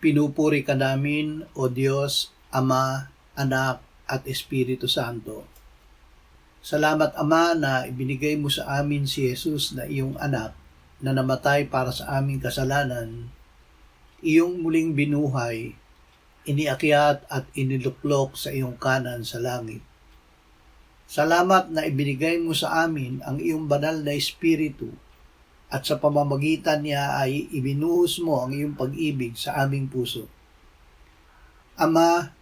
Pinupuri ka namin, O Diyos, Ama, Anak, at Espiritu Santo. Salamat, Ama, na ibinigay mo sa amin si Jesus na iyong anak na namatay para sa aming kasalanan. Iyong muling binuhay, iniakyat at iniluklok sa iyong kanan sa langit. Salamat na ibinigay mo sa amin ang iyong banal na Espiritu at sa pamamagitan niya ay ibinuhos mo ang iyong pag-ibig sa aming puso. Ama,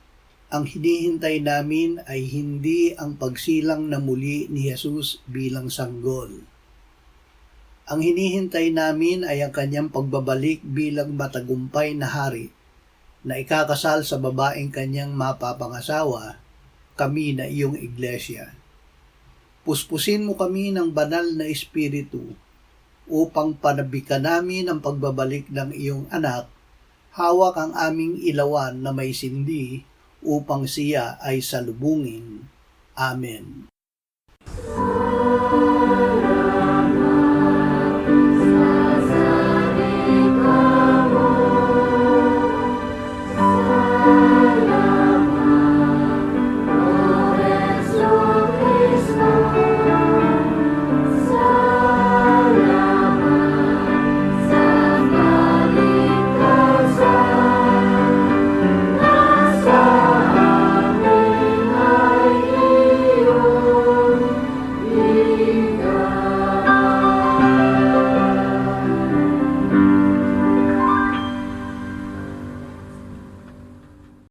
ang hinihintay namin ay hindi ang pagsilang na muli ni Jesus bilang sanggol. Ang hinihintay namin ay ang kanyang pagbabalik bilang matagumpay na hari na ikakasal sa babaeng kanyang mapapangasawa, kami na iyong iglesia. Puspusin mo kami ng banal na Espiritu upang panabikan namin ang pagbabalik ng iyong anak, hawak ang aming ilawan na may sindi upang siya ay salubungin. Amen.